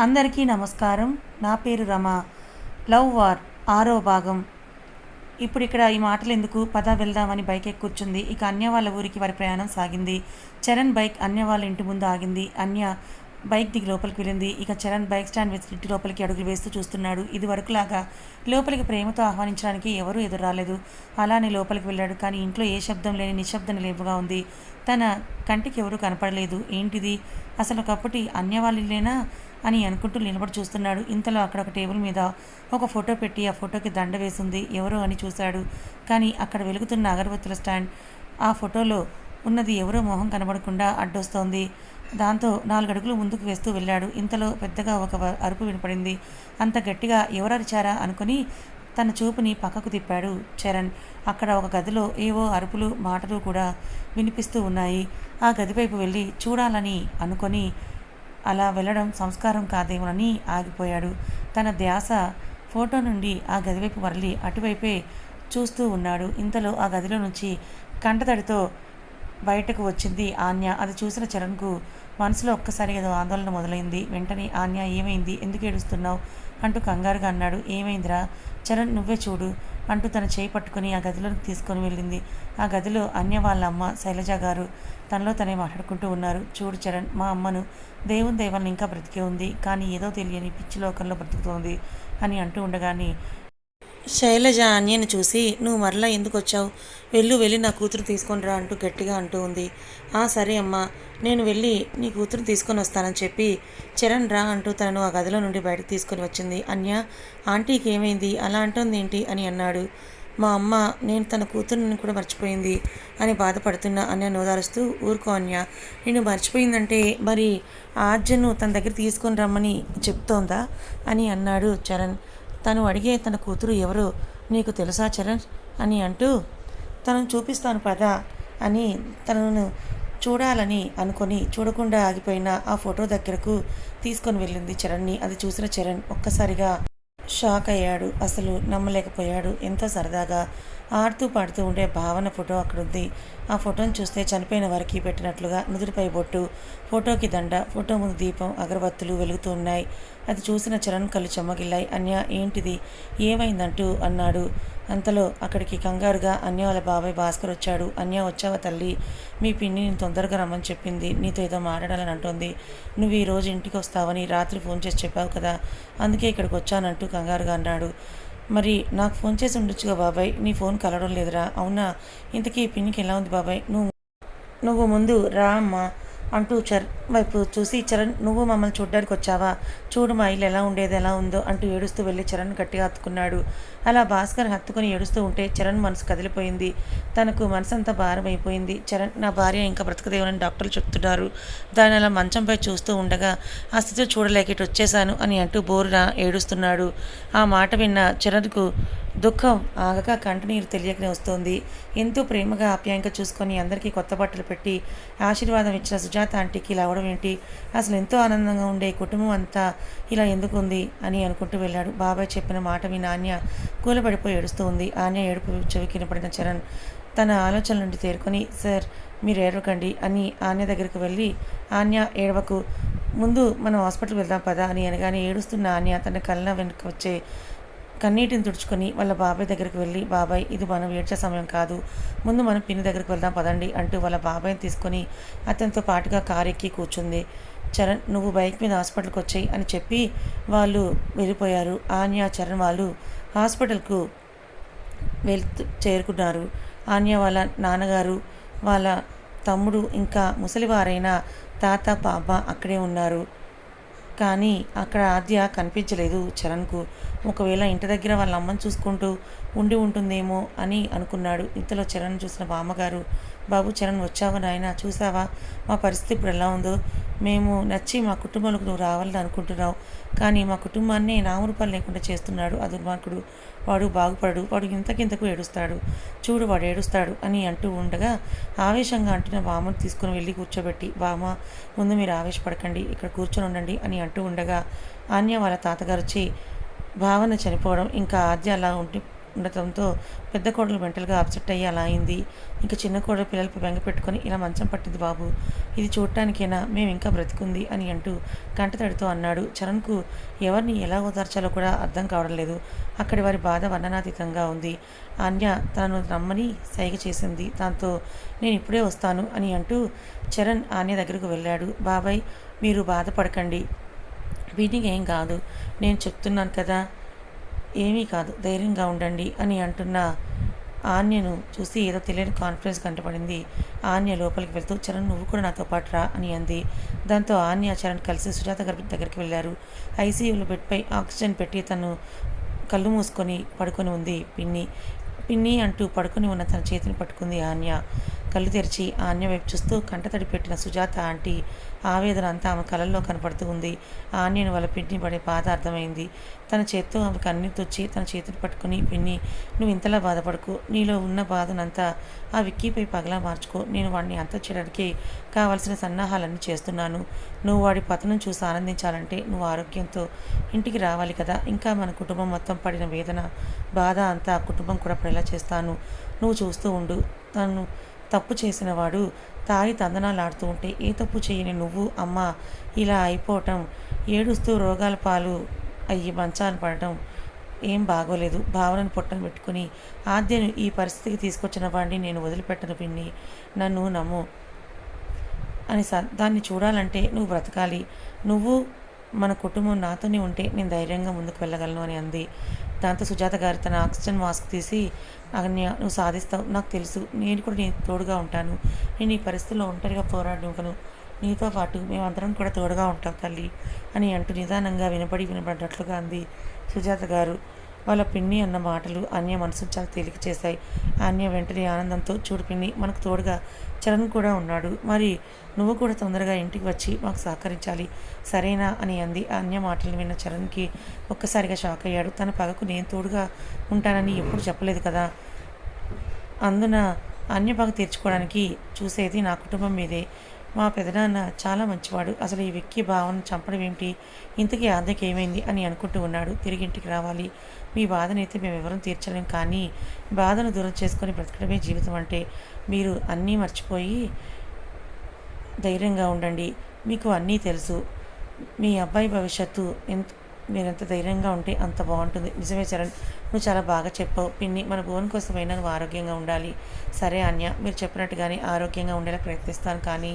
అందరికీ నమస్కారం. నా పేరు రమ. లవ్ వార్ 6వ భాగం. ఇప్పుడు ఇక్కడ ఈ మాటలు ఎందుకు, పద వెళ్దామని బైక్ ఎక్కి కూర్చుంది. ఇక అన్య వాళ్ళ ఊరికి వారి ప్రయాణం సాగింది. చరణ్ బైక్ అన్య వాళ్ళ ఇంటి ముందు ఆగింది. అన్య బైక్ దిగి లోపలికి వెళ్ళింది. ఇక చరణ్ బైక్ స్టాండ్ వేసి ఇంటి లోపలికి అడుగులు వేస్తూ చూస్తున్నాడు. ఇది వరకులాగా లోపలికి ప్రేమతో ఆహ్వానించడానికి ఎవరూ ఎదురు రాలేదు. అలానే లోపలికి వెళ్ళాడు. కానీ ఇంట్లో ఏ శబ్దం లేని నిశ్శబ్ద నిలేపుగా ఉంది. తన కంటికి ఎవరూ కనపడలేదు. ఏంటిది అసలు, ఒకప్పటి అన్య వాళ్ళేనా అని అనుకుంటూ నిలబడి చూస్తున్నాడు. ఇంతలో అక్కడ ఒక టేబుల్ మీద ఒక ఫోటో పెట్టి ఆ ఫోటోకి దండ వేసింది. ఎవరో అని చూశాడు. కానీ అక్కడ వెలుగుతున్న అగరబత్తుల స్టాండ్, ఆ ఫోటోలో ఉన్నది ఎవరో మొహం కనబడకుండా అడ్డొస్తోంది. దాంతో 4 అడుగులు ముందుకు వేస్తూ వెళ్ళాడు. ఇంతలో పెద్దగా ఒక అరుపు వినపడింది. అంత గట్టిగా ఎవరరిచారా అనుకుని తన చూపుని పక్కకు తిప్పాడు చరణ్. అక్కడ ఒక గదిలో ఏవో అరుపులు మాటలు కూడా వినిపిస్తూ ఉన్నాయి. ఆ గదివైపు వెళ్ళి చూడాలని అనుకొని అలా వెళ్ళడం సంస్కారం కాదేమోనని ఆగిపోయాడు. తన ధ్యాస ఫోటో నుండి ఆ గదివైపు మరలి అటువైపే చూస్తూ ఉన్నాడు. ఇంతలో ఆ గదిలో నుంచి కంటతడితో బయటకు వచ్చింది ఆన్య. అది చూసిన చరణ్కు మనసులో ఒక్కసారి ఏదో ఆందోళన మొదలైంది. వెంటనే ఆన్య, ఏమైంది, ఎందుకు ఏడుస్తున్నావు అంటూ కంగారుగా అన్నాడు. ఏమైందిరా చరణ్, నువ్వే చూడు అంటూ తన చేయి పట్టుకుని ఆ గదిలోకి తీసుకొని వెళ్ళింది. ఆ గదిలో అన్య వాళ్ళ అమ్మ శైలజ గారు తనలో తనే మాట్లాడుకుంటూ ఉన్నారు. చూడు చరణ్, మా అమ్మను దేవుని దేవాలను ఇంకా బ్రతికే ఉంది, కానీ ఏదో తెలియని పిచ్చి లోకంలో బ్రతుకుతోంది అని అంటూ ఉండగానే శైలజ అన్యను చూసి, నువ్వు మరలా ఎందుకు వచ్చావు, వెళ్ళి నా కూతురు తీసుకొని రా అంటూ గట్టిగా అంటూ ఉంది. సరే అమ్మా, నేను వెళ్ళి నీ కూతురు తీసుకొని వస్తానని చెప్పి చరణ్ రా అంటూ తనను ఆ గదిలో నుండి బయటకు తీసుకొని వచ్చింది. అన్య, ఆంటీకి ఏమైంది, అలా అంటోంది ఏంటి అని అన్నాడు. మా అమ్మ నేను తన కూతురుని కూడా మర్చిపోయింది అని బాధపడుతున్న అన్య నోదారుస్తూ, ఊరుకో అన్య, నేను మర్చిపోయిందంటే మరి ఆజ్యను తన దగ్గర తీసుకొని రమ్మని చెప్తోందా అని అన్నాడు చరణ్. తను అడిగే తన కూతురు ఎవరో నీకు తెలుసా చరణ్ అని అంటూ, తనను చూపిస్తాను పదా అని తనను చూడాలని అనుకొని చూడకుండా ఆగిపోయిన ఆ ఫోటో దగ్గరకు తీసుకొని వెళ్ళింది చరణ్ని. అది చూసిన చరణ్ ఒక్కసారిగా షాక్ అయ్యాడు. అసలు నమ్మలేకపోయాడు. ఎంతో సరదాగా ఆడుతూ పాడుతూ ఉండే భావన ఫోటో అక్కడుంది. ఆ ఫోటోని చూస్తే చనిపోయిన వారికి పెట్టినట్లుగా నుదుటిపై బొట్టు, ఫోటోకి దండ, ఫోటో ముందు దీపం, అగరబత్తులు వెలుగుతూ ఉన్నాయి. అది చూసిన చరణ్ కళ్ళు చెమ్మగిల్లాయి. అన్య, ఏంటిది, ఏమైందంటూ అన్నాడు. అంతలో అక్కడికి కంగారుగా అన్య వాళ్ళ బాబాయ్ భాస్కర్ వచ్చాడు. అన్య, వచ్చావా తల్లి, మీ పిన్ని నేను తొందరగా రమ్మని చెప్పింది, నీతో ఏదో మాట్లాడాలని అంటోంది. నువ్వు ఈరోజు ఇంటికి వస్తావని రాత్రి ఫోన్ చేసి చెప్పావు కదా, అందుకే ఇక్కడికి వచ్చానంటూ కంగారుగా అన్నాడు. మరి నాకు ఫోన్ చేసి ఉండొచ్చుగా బాబాయ్, నీ ఫోన్ కలవడం లేదురా. అవునా, ఇంతకీ పిన్నికి ఎలా ఉంది బాబాయ్, నువ్వు ముందు రా అమ్మా అంటూ వైపు చూసి, చరణ్ నువ్వు మమ్మల్ని చూడ్డానికి వచ్చావా, చూడు మా ఇల్లు ఎలా ఉండేది, ఎలా ఉందో అంటూ ఏడుస్తూ వెళ్ళి చరణ్ గట్టిగా హత్తుకున్నాడు. అలా భాస్కర్ హత్తుకొని ఏడుస్తూ ఉంటే చరణ్ మనసు కదిలిపోయింది. తనకు మనసంతా భారం అయిపోయింది. చరణ్, నా భార్య ఇంకా బ్రతకదేవని డాక్టర్లు చెప్తున్నారు, దాన్ని అలా మంచంపై చూస్తూ ఉండగా ఆ స్థితిలో చూడలేక ఇటు వచ్చేశాను అని అంటూ బోరున ఏడుస్తున్నాడు. ఆ మాట విన్న చరణ్కు దుఃఖం ఆగక కంటనీరు తెలియకనే వస్తోంది. ఎంతో ప్రేమగా ఆప్యాయంగా చూసుకొని అందరికీ కొత్త బట్టలు పెట్టి ఆశీర్వాదం ఇచ్చిన సుజాత ఆంటీకి ఇలా అవడం ఏంటి, అసలు ఎంతో ఆనందంగా ఉండే కుటుంబం అంతా ఇలా ఎందుకుంది అని అనుకుంటూ వెళ్ళాడు. బాబాయ్ చెప్పిన మాట మీ నాణ్య కూలబడిపోయి ఏడుస్తూ ఉంది. ఆన్య ఏడుపు చెవికిన పడిన చరణ్ తన ఆలోచన నుండి తేరుకొని, సార్ మీరు ఏడవకండి అని ఆన్య దగ్గరికి వెళ్ళి, ఆన్య ఏడవకు, ముందు మనం హాస్పిటల్కి వెళ్దాం పదా అని అనగానే ఏడుస్తున్న ఆన్య తన కళ్ళ వెనుక వచ్చే కన్నీటిని తుడుచుకొని వాళ్ళ బాబాయ్ దగ్గరికి వెళ్ళి, బాబాయ్ ఇది మనం ఏడ్చే సమయం కాదు, ముందు మనం పిన్ని దగ్గరికి వెళ్దాం పదండి అంటూ వాళ్ళ బాబాయ్ని తీసుకొని అతనితో పాటుగా కారు ఎక్కి కూర్చుంది. చరణ్, నువ్వు బైక్ మీద హాస్పిటల్కి వచ్చాయి అని చెప్పి వాళ్ళు వెళ్ళిపోయారు. ఆన్య చరణ్ వాళ్ళు హాస్పిటల్కు చేరుకున్నారు. ఆన్య వాళ్ళ నాన్నగారు, వాళ్ళ తమ్ముడు, ఇంకా ముసలివారైన తాత పాప అక్కడే ఉన్నారు. కానీ అక్కడ ఆద్య కనిపించలేదు చరణ్కు. ఒకవేళ ఇంటి దగ్గర వాళ్ళ అమ్మని చూసుకుంటూ ఉండి ఉంటుందేమో అని అనుకున్నాడు. ఇంతలో చరణ్ చూసిన బామ్మగారు, బాబు చరణ్ వచ్చావా నాయన, చూసావా మా పరిస్థితి ఇప్పుడు ఎలా ఉందో, మేము నచ్చి మా కుటుంబంలోకి నువ్వు రావాలని అనుకుంటున్నావు, కానీ మా కుటుంబాన్ని నామరూపాలు లేకుండా చేస్తున్నాడు ఆ దుర్మార్గుడు, వాడు బాగుపడు, వాడు ఇంతకింతకు ఏడుస్తాడు, చూడు వాడు ఏడుస్తాడు అని అంటూ ఉండగా ఆవేశంగా అంటున్న బామ్మను తీసుకుని వెళ్ళి కూర్చోబెట్టి, బామ్మ ముందు మీరు ఆవేశపడకండి, ఇక్కడ కూర్చొని ఉండండి అని అంటూ ఉండగా ఆన్య వాళ్ళ తాతగారు వచ్చి భావన చనిపోవడం, ఇంకా ఆద్య అలా ఉండటంతో పెద్ద కోడలు మెంటల్గా అప్సెట్ అయ్యి అలా అయింది. ఇంకా చిన్న కోడలు పిల్లలపై బెంగ పెట్టుకొని ఇలా మంచం పట్టింది బాబు. ఇది చూడటానికైనా మేము ఇంకా బ్రతికుంది అని అంటూ కంటతడితో అన్నాడు. చరణ్కు ఎవరిని ఎలా ఓదార్చాలో కూడా అర్థం కావడం లేదు. అక్కడి వారి బాధ వర్ణనాతీతంగా ఉంది. అన్య తనను రమ్మని సైగ చేసింది. దాంతో నేను ఇప్పుడే వస్తాను అని అంటూ చరణ్ ఆన్య దగ్గరకు వెళ్ళాడు. బాబాయ్, మీరు బాధపడకండి, వీటికి ఏం కాదు, నేను చెప్తున్నాను కదా, ఏమీ కాదు, ధైర్యంగా ఉండండి అని అంటున్న ఆన్యను చూసి ఏదో తెలియని కాన్ఫిడెన్స్ కంటపడింది. ఆన్య లోపలికి వెళ్తూ చరణ్, నువ్వు కూడా నాతో పాటు రా అని అంది. దాంతో ఆన్య చరణ్ కలిసి సుజాత గారి దగ్గరికి వెళ్ళారు. ఐసీయూలో బెడ్పై ఆక్సిజన్ పెట్టి తను కళ్ళు మూసుకొని పడుకొని ఉంది పిన్ని. పిన్ని అంటూ పడుకొని ఉన్న తన చేతిని పట్టుకుంది ఆన్య. కళ్ళు తెరిచి ఆన్య వైపు చూస్తూ కంటతడి పెట్టిన సుజాత ఆంటీ ఆవేదన అంతా ఆమె కళ్ళల్లో కనపడుతూ ఉంది. ఆన్యను వాళ్ళ పిన్ని పడే బాధ అర్థమైంది. తన చేత్తో ఆమె కన్నీరు తెచ్చి తన చేతిని పట్టుకుని, పిన్ని, నువ్వు ఇంతలా బాధపడకు, నీలో ఉన్న బాధనంతా ఆ విక్కీపై పగలా మార్చుకో. నేను వాడిని అంతం చేయడానికి కావలసిన సన్నాహాలన్నీ చేస్తున్నాను. నువ్వు వాడి పతనం చూసి ఆనందించాలంటే నువ్వు ఆరోగ్యంతో ఇంటికి రావాలి కదా. ఇంకా మన కుటుంబం మొత్తం పడిన వేదన బాధ అంతా ఆ కుటుంబం కూడా పడేలా చేస్తాను. నువ్వు చూస్తూ ఉండు. తను తప్పు చేసిన వాడు తాగి తందనాలాడుతూ ఉంటే ఏ తప్పు చేయని నువ్వు అమ్మ ఇలా అయిపోవటం, ఏడుస్తూ రోగాల పాలు అయ్యి మంచాన పడటం ఏం బాగోలేదు. భావనను పొట్టను పెట్టుకుని ఆద్యను ఈ పరిస్థితికి తీసుకొచ్చిన వాడిని నేను వదిలిపెట్టను పిన్ని, నన్ను నమ్ము అని దాన్ని చూడాలంటే నువ్వు బ్రతకాలి. నువ్వు మన కుటుంబం నాతోనే ఉంటే నేను ధైర్యంగా ముందుకు వెళ్ళగలను అని అంది. దాంతో సుజాత గారు తన ఆక్సిజన్ మాస్క్ తీసి, అగన్య, నువ్వు సాధిస్తావు, నాకు తెలుసు, నేను కూడా నీ తోడుగా ఉంటాను. నేను ఈ పరిస్థితుల్లో ఒంటరిగా పోరాడనివ్వను. నీతో పాటు మేమందరం కూడా తోడుగా ఉంటాం తల్లి అని అంటూ నిదానంగా వినపడినట్లుగా అంది సుజాత గారు. వాళ్ళ పిన్ని అన్న మాటలు అన్య మనసును చాలా తేలిక చేశాయి. అన్య వెంటనే ఆనందంతో, చూడు పిన్ని, మనకు తోడుగా చరణ్ కూడా ఉన్నాడు. మరి నువ్వు కూడా తొందరగా ఇంటికి వచ్చి మాకు సహకరించాలి, సరేనా అని అంది. అన్య మాటలను విన్న చరణ్కి ఒక్కసారిగా షాక్ అయ్యాడు. తన పగకు నేను తోడుగా ఉంటానని ఎప్పుడు చెప్పలేదు కదా. అందున అన్య పగ తీర్చుకోవడానికి చూసేది నా కుటుంబం మీదే. మా పెదనాన్న చాలా మంచివాడు. అసలు ఈ విక్కీ భావన చంపడం ఏమిటి? ఇంతకీ ఆద్యకి ఏమైంది అని అనుకుంటూ ఉన్నాడు. తిరిగి ఇంటికి రావాలి. మీ బాధనైతే మేము ఎవరూ తీర్చలేం, కానీ బాధను దూరం చేసుకొని బ్రతకడమే జీవితం అంటే. మీరు అన్నీ మర్చిపోయి ధైర్యంగా ఉండండి. మీకు అన్నీ తెలుసు. మీ అబ్బాయి భవిష్యత్తు మీరెంత ధైర్యంగా ఉంటే అంత బాగుంటుంది. నిజమే చరణ్, నువ్వు చాలా బాగా చెప్పావు పిన్ని. మన భువన్ కోసమైనా నువ్వు ఆరోగ్యంగా ఉండాలి. సరే అన్య, మీరు చెప్పినట్టుగానే ఆరోగ్యంగా ఉండేలా ప్రయత్నిస్తాను, కానీ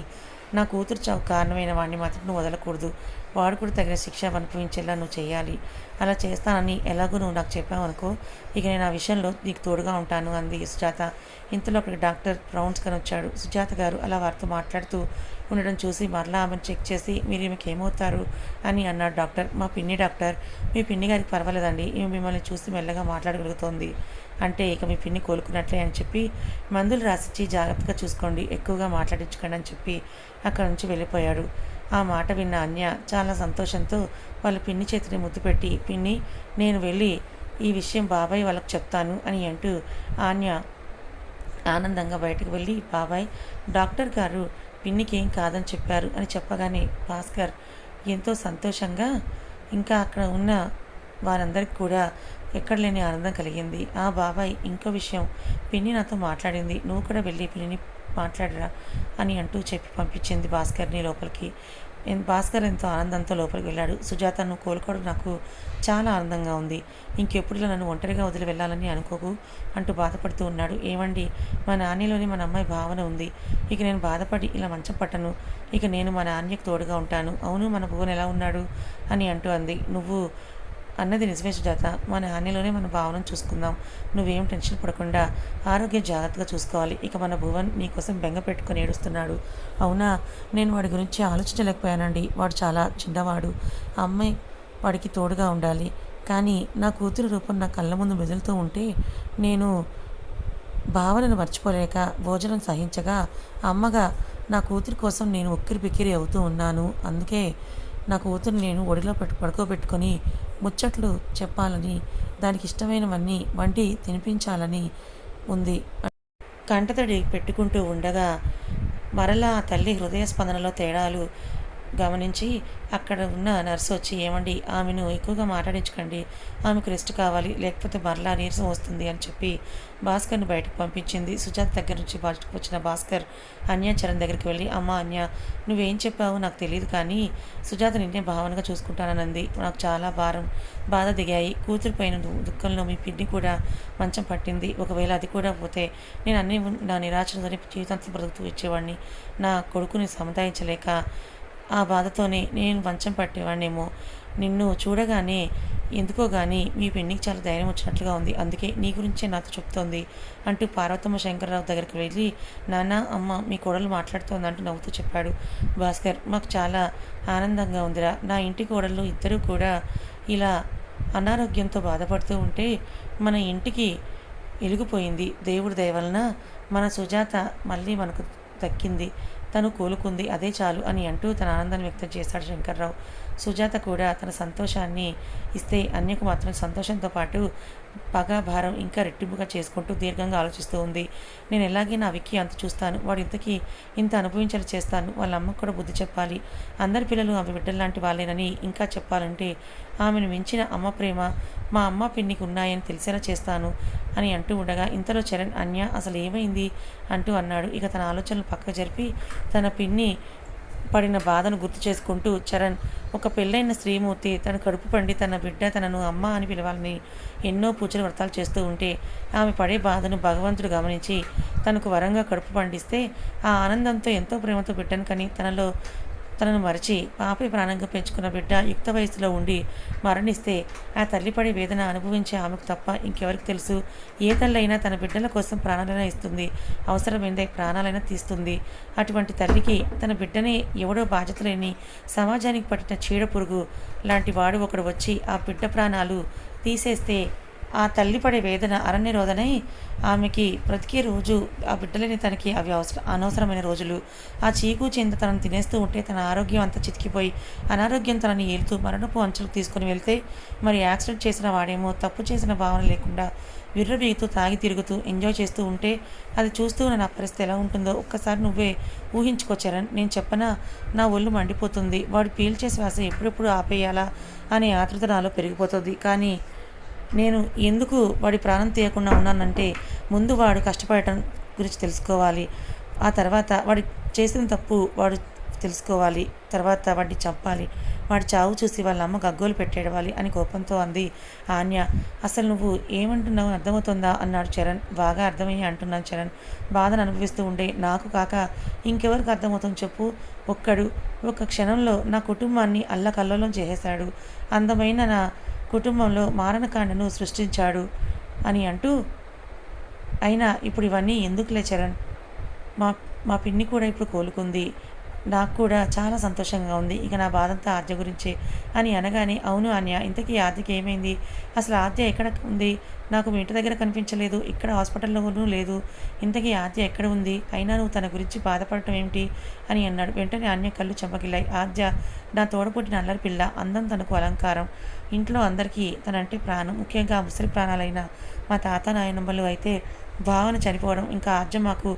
నా కూతురు చావు కారణమైన వాడిని మాత్రం నువ్వు వదలకూడదు. వాడు కూడా తగిన శిక్ష అనుభవించేలా నువ్వు చేయాలి. అలా చేస్తానని ఎలాగో నువ్వు నాకు చెప్పావు అనుకో, ఇక నేను ఆ విషయంలో నీకు తోడుగా ఉంటాను అంది సుజాత. ఇంతలో అక్కడికి డాక్టర్ రౌండ్స్కని వచ్చాడు. సుజాత గారు అలా వారితో మాట్లాడుతూ ఉండడం చూసి మరలా ఆమెను చెక్ చేసి, మీరు ఈమెకి ఏమవుతారు అని అన్నాడు డాక్టర్. మా పిన్ని డాక్టర్. మీ పిన్ని గారికి పర్వాలేదండి, ఈమె మిమ్మల్ని చూసి మెల్లగా మాట్లాడగలుగుతోంది. అంటే ఇక మీ పిన్ని కోలుకున్నట్లే అని చెప్పి మందులు రాసిచ్చి జాగ్రత్తగా చూసుకోండి, ఎక్కువగా మాట్లాడించుకోండి అని చెప్పి అక్కడ నుంచి వెళ్ళిపోయాడు. ఆ మాట విన్న అన్య చాలా సంతోషంతో వాళ్ళ పిన్ని చేతిని ముద్దు పెట్టి, పిన్ని, నేను వెళ్ళి ఈ విషయం బాబాయ్ వాళ్ళకు చెప్తాను అని అంటూ ఆన్య ఆనందంగా బయటకు వెళ్ళి, బాబాయ్, డాక్టర్ గారు పిన్నికి ఏం కాదని చెప్పారు అని చెప్పగానే భాస్కర్ ఎంతో సంతోషంగా, ఇంకా అక్కడ ఉన్న వారందరికీ కూడా ఎక్కడ లేని ఆనందం కలిగింది. ఆ బాబాయ్, ఇంకో విషయం, పిన్ని నాతో మాట్లాడింది, నువ్వు కూడా వెళ్ళి పిన్నిని మాట్లాడరా అని అంటూ చెప్పి పంపించింది భాస్కర్ని లోపలికి. భాస్కర్ ఎంతో ఆనందంతో లోపలికి వెళ్ళాడు. సుజాత, నువ్వు కోలుకోవడం నాకు చాలా ఆనందంగా ఉంది. ఇంకెప్పుడు ఇలా నన్ను ఒంటరిగా వదిలి వెళ్ళాలని అనుకోకు అంటూ బాధపడుతూ ఉన్నాడు. ఏమండి, మా నాన్నలోని మన అమ్మాయి భావన ఉంది. ఇక నేను బాధపడి ఇలా మంచం పట్టను. ఇక నేను మా నాన్నకి తోడుగా ఉంటాను. అవును, మన భువన్ ఎలా ఉన్నాడు అని అంటూ అంది. నువ్వు అన్నది నిజమే సుజాత, మన నాన్నలోనే మన భావనను చూసుకుందాం. నువ్వేం టెన్షన్ పడకుండా ఆరోగ్యం జాగ్రత్తగా చూసుకోవాలి. ఇక మన భువన్ నీకోసం బెంగ పెట్టుకొని ఏడుస్తున్నాడు. అవునా, నేను వాడి గురించి ఆలోచించలేకపోయానండి. వాడు చాలా చిన్నవాడు. అమ్మాయి వాడికి తోడుగా ఉండాలి. కానీ నా కూతురు రూపం నా కళ్ళ ముందు మెదులుతూ ఉంటే నేను భావనను మర్చిపోలేక భోజనం సహించగా అమ్మగా నా కూతురి కోసం నేను ఉక్కిరి బిక్కిరి అవుతూ ఉన్నాను. అందుకే నా కూతురు నేను ఒడిలో పడుకోబెట్టుకొని ముచ్చట్లు చెప్పాలని, దానికి ఇష్టమైనవన్నీ వండి తినిపించాలని ఉంది. కంటతడి పెట్టుకుంటూ ఉండగా మరలా తల్లి హృదయ స్పందనలో తేడాలు గమనించి అక్కడ ఉన్న నర్సు వచ్చి, ఏమండి ఆమెను ఎక్కువగా మాట్లాడించకండి, ఆమెకు రెస్ట్ కావాలి, లేకపోతే మరలా నీరసం వస్తుంది అని చెప్పి భాస్కర్ని బయటకు పంపించింది. సుజాత దగ్గర నుంచి బయటకు వచ్చిన భాస్కర్ అన్య చరణ్ దగ్గరికి వెళ్ళి, అమ్మ అన్య, నువ్వేం చెప్పావో నాకు తెలియదు, కానీ సుజాత నిన్నే భావనగా చూసుకుంటానన్నది. నాకు చాలా బాధ దిగాయి. కూతురు పైన దుఃఖంలో మీ పిన్ని కూడా మంచం పట్టింది. ఒకవేళ అది కూడా పోతే నేను నా నిరాశతోనే జీవితాంతం బ్రతుకుతూ వచ్చేవాడిని. నా కొడుకుని సముదాయించలేక ఆ బాధతోనే నేను మంచం పట్టేవాడినేమో. నిన్ను చూడగానే ఎందుకో కానీ మీ పిన్నికి చాలా ధైర్యం వచ్చినట్లుగా ఉంది, అందుకే నీ గురించే నాతో చెప్తోంది అంటూ పార్వతమ్మ శంకర్రావు దగ్గరికి వెళ్ళి, నాన్న అమ్మ మీ కోడలు మాట్లాడుతోంది అంటూ నవ్వుతూ చెప్పాడు భాస్కర్. మాకు చాలా ఆనందంగా ఉందిరా, నా ఇంటి కోడళ్ళు ఇద్దరూ కూడా ఇలా అనారోగ్యంతో బాధపడుతూ ఉంటే మన ఇంటికి వెలిగిపోయింది. దేవుడి దయ వలన మన సుజాత మళ్ళీ మనకు దక్కింది, తను కోలుకుంది, అదే చాలు అని అంటూ తన ఆనందాన్ని వ్యక్తం చేశాడు శంకర్రావు. సుజాత కూడా తన సంతోషాన్ని ఇస్తే అన్యకు మాత్రం సంతోషంతో పాటు భారం ఇంకా రెట్టింపుగా చేసుకుంటూ దీర్ఘంగా ఆలోచిస్తూ ఉంది. నేను ఎలాగే నా విక్కి అంత చూస్తాను, వాడు ఇంతకీ ఇంత అనుభవించేలా చేస్తాను. వాళ్ళ అమ్మకు కూడా బుద్ధి చెప్పాలి. అందరి పిల్లలు ఆమె బిడ్డల్లాంటి వాళ్ళేనని, ఇంకా చెప్పాలంటే ఆమెను మించిన అమ్మ ప్రేమ మా అమ్మ పిన్నికి ఉన్నాయని తెలిసేలా చేస్తాను అని అంటూ ఉండగా ఇంతలో చరణ్, అన్య అసలు ఏమైంది అంటూ అన్నాడు. ఇక తన ఆలోచనలు పక్కకు జరిపి తన పిన్ని పడిన బాధను గుర్తు చేసుకుంటూ, చరణ్, ఒక పెళ్ళైన స్త్రీమూర్తి తన కడుపు పండి తన బిడ్డ తనను అమ్మ అని పిలవాలని ఎన్నో పూజలు వ్రతాలు చేస్తూ ఉంటే ఆమె పడే బాధను భగవంతుడు గమనించి తనకు వరంగా కడుపు పండిస్తే ఆ ఆనందంతో ఎంతో ప్రేమతో బిడ్డను కని తనను మరచి పాపే ప్రాణంగా పెంచుకున్న బిడ్డ యుక్త వయసులో ఉండి మరణిస్తే ఆ తల్లి పడే వేదన అనుభవించే ఆమెకు తప్ప ఇంకెవరికి తెలుసు? ఏ తల్లైనా తన బిడ్డల కోసం ప్రాణాలైనా ఇస్తుంది, అవసరమైందే ప్రాణాలైనా తీస్తుంది. అటువంటి తల్లికి తన బిడ్డనే ఎవడో బాధ్యత లేని సమాజానికి పట్టిన చీడ పురుగు లాంటి వాడు ఒకడు వచ్చి ఆ బిడ్డ ప్రాణాలు తీసేస్తే ఆ తల్లి పడే వేదన అరణ్యరోధనై ఆమెకి బ్రతికే రోజు ఆ బిడ్డలేని తనకి అవి అనవసరమైన రోజులు. ఆ చీకు చింత తనను తినేస్తూ ఉంటే తన ఆరోగ్యం అంతా చితికిపోయి అనారోగ్యం తనని ఏలుతూ మరణపు అంచులకు తీసుకుని వెళ్తే మరి యాక్సిడెంట్ చేసిన వాడేమో తప్పు చేసిన భావన లేకుండా విర్రవీగుతూ తాగి తిరుగుతూ ఎంజాయ్ చేస్తూ ఉంటే అది చూస్తూ నా పరిస్థితి ఎలా ఉంటుందో ఒక్కసారి నువ్వే ఊహించుకో చరణ్. నేను చెప్పనా, నా ఒళ్ళు మండిపోతుంది. వాడు పీల్చే శ్వాస ఎప్పుడెప్పుడు ఆపేయాలా అనే ఆతృత నాలో పెరిగిపోతుంది. కానీ నేను ఎందుకు వాడి ప్రాణం తీయకుండా ఉన్నానంటే ముందు వాడు కష్టపడటం గురించి తెలుసుకోవాలి, ఆ తర్వాత వాడు చేసిన తప్పు వాడు తెలుసుకోవాలి, తర్వాత వాడిని చంపాలి, వాడి చావు చూసి వాళ్ళ అమ్మ గగ్గోలు పెట్టేడవాలి అని కోపంతో అంది ఆన్య. అసలు నువ్వు ఏమంటున్నావు అర్థమవుతుందా అన్నాడు చరణ్. బాగా అర్థమయ్యి అంటున్నాను చరణ్, బాధను అనుభవిస్తూ ఉండే నాకు కాక ఇంకెవరికి అర్థమవుతుంది చెప్పు? ఒక క్షణంలో నా కుటుంబాన్ని అల్లకల్లోలం చేసేశాడు, అందమైన నా కుటుంబంలో మారణకాండను సృష్టించాడు అని అంటూ, అయినా ఇప్పుడు ఇవన్నీ ఎందుకులే చరణ్, మా మా పిన్ని కూడా ఇప్పుడు కోలుకుంది, నాకు కూడా చాలా సంతోషంగా ఉంది, ఇక నా బాధంతా ఆద్య గురించే అని అనగానే, అవును అన్య, ఇంతకీ ఆద్యకి ఏమైంది? అసలు ఆద్య ఎక్కడ ఉంది? నాకు మీ ఇంటి దగ్గర కనిపించలేదు, ఇక్కడ హాస్పిటల్లోనూ లేదు, ఇంతకీ ఆద్య ఎక్కడ ఉంది? అయినా నువ్వు తన గురించి బాధపడటం ఏమిటి అని అన్నాడు. వెంటనే అన్య కళ్ళు చెమ్మగిల్లాయి. ఆద్య నా తోడపుట్టిన అల్లరి పిల్ల, అందం తనకు అలంకారం, ఇంట్లో అందరికీ తనంటే ప్రాణం, ముఖ్యంగా ముసలి ప్రాణాలైన మా తాత నాయనమ్మలు అయితే భావన చనిపోవడం, ఇంకా ఆద్య మాకు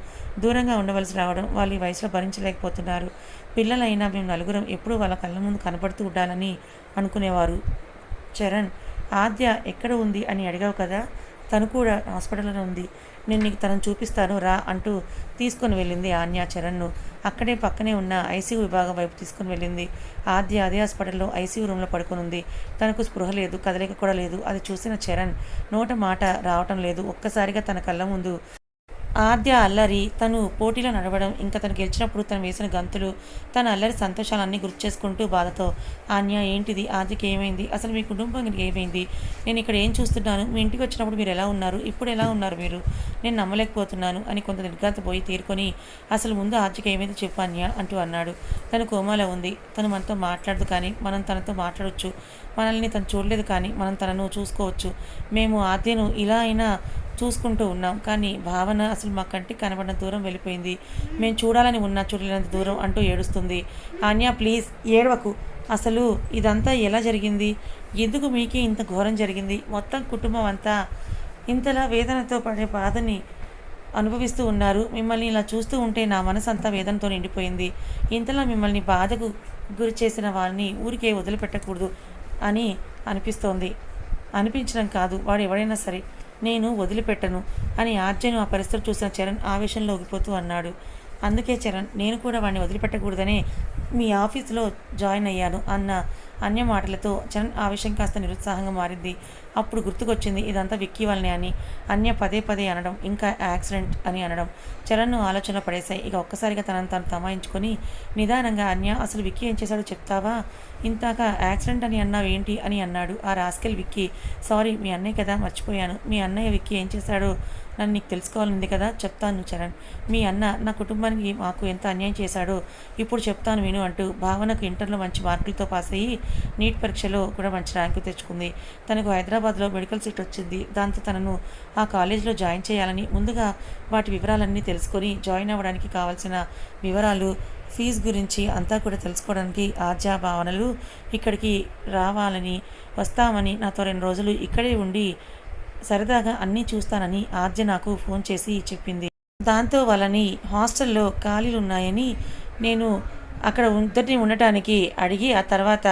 దూరంగా ఉండవలసి రావడం వాళ్ళు ఈ వయసులో భరించలేకపోతున్నారు. పిల్లలైనా మేము నలుగురం ఎప్పుడూ వాళ్ళ కళ్ళ ముందు కనపడుతూ ఉండాలని అనుకునేవారు. చరణ్, ఆద్య ఎక్కడ ఉంది అని అడిగావు కదా, తను కూడా హాస్పిటల్లో ఉంది, నేను నీకు తనను చూపిస్తాను రా అంటూ తీసుకొని వెళ్ళింది ఆన్య చరణ్ను. అక్కడే పక్కనే ఉన్న ఐసీయూ విభాగం వైపు తీసుకుని వెళ్ళింది. ఆద్య అదే హాస్పిటల్లో ఐసీయూ రూమ్లో పడుకొని ఉంది. తనకు స్పృహ లేదు, కదలిక కూడా లేదు. అది చూసిన చరణ్ నోట మాట రావటం లేదు. ఒక్కసారిగా తన కళ్ళ ముందు ఆద్య అల్లరి, తను పోటీలో నడవడం, ఇంకా తను గెలిచినప్పుడు తను వేసిన గంతులు, తన అల్లరి సంతోషాలన్నీ గుర్తు చేసుకుంటూ బాధతో, ఆన్య ఏంటిది? ఆద్యకి ఏమైంది? అసలు మీ కుటుంబానికి ఏమైంది? నేను ఇక్కడ ఏం చూస్తున్నాను? మీ ఇంటికి వచ్చినప్పుడు మీరు ఎలా ఉన్నారు, ఇప్పుడు ఎలా ఉన్నారు మీరు? నేను నమ్మలేకపోతున్నాను అని కొంత నిర్ఘాంత పోయి తీరుకొని, అసలు ముందు ఆద్యకి ఏమైంది చెప్పు అన్య అంటూ అన్నాడు. తను కోమాలో ఉంది, తను మనతో మాట్లాడదు, కానీ మనం తనతో మాట్లాడవచ్చు. మనల్ని తను చూడలేదు, కానీ మనం తనను చూసుకోవచ్చు. మేము ఆద్యను ఇలా అయినా చూసుకుంటూ ఉన్నాం, కానీ భావన అసలు మా కంటికి కనబడిన దూరం వెళ్ళిపోయింది. మేము చూడాలని ఉన్నా చూడలేనంత దూరం అంటూ ఏడుస్తుంది. ఆన్య ప్లీజ్ ఏడవకు, అసలు ఇదంతా ఎలా జరిగింది? ఎందుకు మీకే ఇంత ఘోరం జరిగింది? మొత్తం కుటుంబం అంతా ఇంతలా వేదనతో పడే బాధని అనుభవిస్తూ ఉన్నారు. మిమ్మల్ని ఇలా చూస్తూ ఉంటే నా మనసంతా వేదనతో నిండిపోయింది. ఇంతలా మిమ్మల్ని బాధకు గురి చేసిన వారిని ఊరికే వదిలిపెట్టకూడదు అని అనిపిస్తోంది. అనిపించడం కాదు, వాడు ఎవడైనా సరే నేను వదిలిపెట్టను అని ఆర్జను ఆ పరిస్థితి చూసిన చరణ్ ఆవేశంలో ఊగిపోతూ అన్నాడు. అందుకే చరణ్, నేను కూడా వాడిని వదిలిపెట్టకూడదనే మీ ఆఫీసులో జాయిన్ అయ్యాను అన్న అన్య మాటలతో చరణ్ ఆవేశం కాస్త నిరుత్సాహంగా మారింది. అప్పుడు గుర్తుకొచ్చింది ఇదంతా విక్కీ వల్లనే అని. అన్య పదే పదే అనడం, ఇంకా యాక్సిడెంట్ అని అనడం చరణ్ను ఆలోచన పడేశాయి. ఇక ఒక్కసారిగా తనను తాను తమాయించుకొని నిదానంగా, అన్య అసలు విక్కీ ఏం చేశాడో చెప్తావా? ఇంతాక యాక్సిడెంట్ అని అన్నావు ఏంటి అని అన్నాడు ఆ రాస్కెల్ విక్కీ. సారీ, మీ అన్నయ్య కదా, మర్చిపోయాను. మీ అన్నయ్య విక్కీ ఏం చేశాడో నన్ను నీకు తెలుసుకోవాలంది కదా, చెప్తాను చరణ్. మీ అన్న నా కుటుంబానికి మాకు ఎంత అన్యాయం చేశాడో ఇప్పుడు చెప్తాను విను అంటూ భావనకు ఇంటర్లో మంచి మార్కులతో పాస్ అయ్యి నీట్ పరీక్షలో కూడా మంచి ర్యాంకు తెచ్చుకుంది. తనకు హైదరాబాద్లో మెడికల్ సీట్ వచ్చింది. దాంతో తనను ఆ కాలేజీలో జాయిన్ చేయాలని ముందుగా వాటి వివరాలన్నీ తెలుసుకొని జాయిన్ అవ్వడానికి కావాల్సిన వివరాలు, ఫీజు గురించి అంతా కూడా తెలుసుకోవడానికి ఆర్జా భావనలు ఇక్కడికి రావాలని, వస్తామని, నాతో 2 రోజులు ఇక్కడే ఉండి సరదాగా అన్నీ చూస్తానని ఆర్జ నాకు ఫోన్ చేసి చెప్పింది. దాంతో వాళ్ళని హాస్టల్లో ఖాళీలున్నాయని నేను అక్కడ ఇద్దరిని ఉండటానికి అడిగి ఆ తర్వాత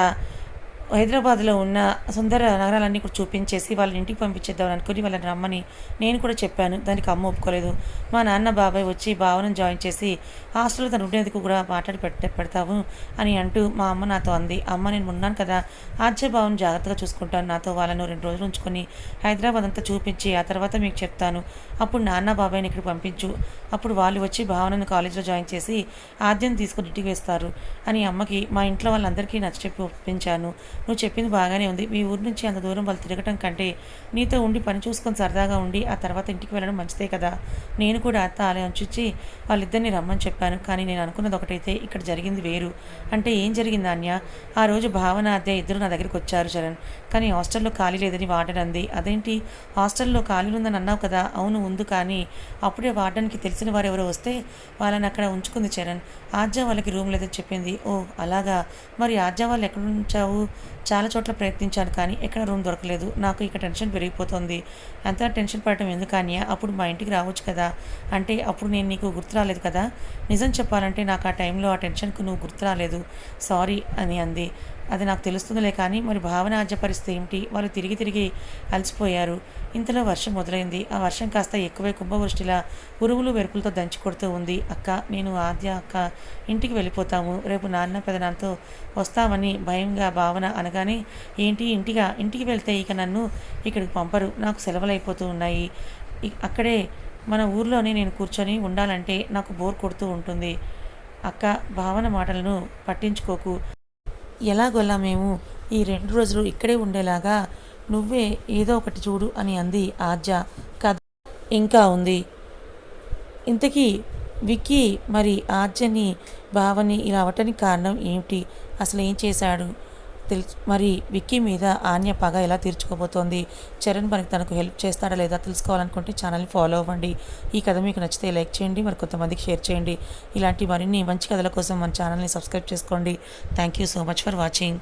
హైదరాబాద్లో ఉన్న సుందర నగరాలన్నీ కూడా చూపించేసి వాళ్ళని ఇంటికి పంపించేద్దామని అనుకుని వాళ్ళని రమ్మని నేను కూడా చెప్పాను. దానికి అమ్మ ఒప్పుకోలేదు. మా నాన్న బాబాయ్ వచ్చి భావనను జాయిన్ చేసి హాస్టల్లో తను ఉండేందుకు కూడా మాట్లాడి పెడతావు అని అంటూ మా అమ్మ నాతో అంది. అమ్మ, నేను ఉన్నాను కదా, ఆర్జే భావన జాగ్రత్తగా చూసుకుంటాను. నాతో వాళ్ళను 2 రోజులు ఉంచుకొని హైదరాబాద్ అంతా చూపించి ఆ తర్వాత మీకు చెప్తాను. అప్పుడు నాన్న బాబాయ్ని ఇక్కడ పంపించు. అప్పుడు వాళ్ళు వచ్చి భావనను కాలేజీలో జాయిన్ చేసి ఆద్యం తీసుకొని ఇంటికి వేస్తారు అని అమ్మకి మా ఇంట్లో వాళ్ళందరికీ నచ్చచెప్పి ఒప్పించాను. నువ్వు చెప్పింది బాగానే ఉంది. మీ ఊరి నుంచి అంత దూరం వాళ్ళు తిరగటం కంటే నీతో ఉండి పని చూసుకొని సరదాగా ఉండి ఆ తర్వాత ఇంటికి వెళ్ళడం మంచిదే కదా. నేను కూడా అత్త ఆలోచించి వాళ్ళిద్దరిని రమ్మని చెప్పాను. కానీ నేను అనుకున్నది ఒకటైతే ఇక్కడ జరిగింది వేరు. అంటే ఏం జరిగింది అన్య? ఆ రోజు భావన అద్దె ఇద్దరు నా దగ్గరికి వచ్చారు చరణ్. కానీ హాస్టల్లో ఖాళీ లేదని వార్డెన్ అంది. అదేంటి, హాస్టల్లో ఖాళీ ఉందని అన్నావు కదా? అవును ఉంది, కానీ అప్పుడే వార్డెన్కి తెలిసిన వారు ఎవరో వస్తే వాళ్ళని అక్కడ ఉంచుకుంది చరణ్. ఆర్జా వాళ్ళకి రూమ్ లేదని చెప్పింది. ఓ అలాగా, మరి ఆర్జా వాళ్ళు ఎక్కడ ఉంచావు? చాలా చోట్ల ప్రయత్నించాను కానీ ఎక్కడ రూమ్ దొరకలేదు. నాకు ఇక టెన్షన్ పెరిగిపోతుంది. అంతా టెన్షన్ పడటం ఎందుకని? అప్పుడు మా ఇంటికి రావచ్చు కదా. అంటే అప్పుడు నేను నీకు గుర్తు రాలేదు కదా. నిజం చెప్పాలంటే నాకు ఆ టైంలో ఆ టెన్షన్కు నువ్వు గుర్తు రాలేదు, సారీ అని అంది. అది నాకు తెలుస్తుందిలే, కానీ మరి భావన ఆర్జ పరిస్థితి ఏమిటి? వాళ్ళు తిరిగి తిరిగి అలసిపోయారు. ఇంతలో వర్షం మొదలైంది. ఆ వర్షం కాస్త ఎక్కువై కుంభవృష్టిలా ఉరుములు మెరుపులతో దంచి కొడుతూ ఉంది. అక్క, నేను ఆద్య అక్క ఇంటికి వెళ్ళిపోతాము. రేపు నాన్న పెదనాన్నతో వస్తామని భయంగా భావన అనగానే, ఏంటి ఇంటికి వెళ్తే ఇక నన్ను ఇక్కడికి పంపరు, నాకు సెలవులు అయిపోతూ ఉన్నాయి. అక్కడే మన ఊర్లోనే నేను కూర్చొని ఉండాలంటే నాకు బోర్ కొడుతూ ఉంటుంది. అక్క, భావన మాటలను పట్టించుకోకు. ఎలాగోలా మేము ఈ 2 రోజులు ఇక్కడే ఉండేలాగా నువ్వే ఏదో ఒకటి చూడు అని అంది ఆర్జ. కథ ఇంకా ఉంది. ఇంతకీ విక్కీ మరి ఆర్జని భావని ఇలా అవటానికి కారణం ఏమిటి? అసలు ఏం చేశాడు? మరి విక్కీ మీద ఆన్య పగ ఎలా తీర్చుకోబోతోంది? చరణ్ మనకి తనకు హెల్ప్ చేస్తాడా లేదా తెలుసుకోవాలనుకుంటే ఛానల్ని ఫాలో అవ్వండి. ఈ కథ మీకు నచ్చితే లైక్ చేయండి, మరి కొంతమందికి షేర్ చేయండి. ఇలాంటి మరిన్ని మంచి కథల కోసం మన ఛానల్ని సబ్స్క్రైబ్ చేసుకోండి. Thank you so much for watching.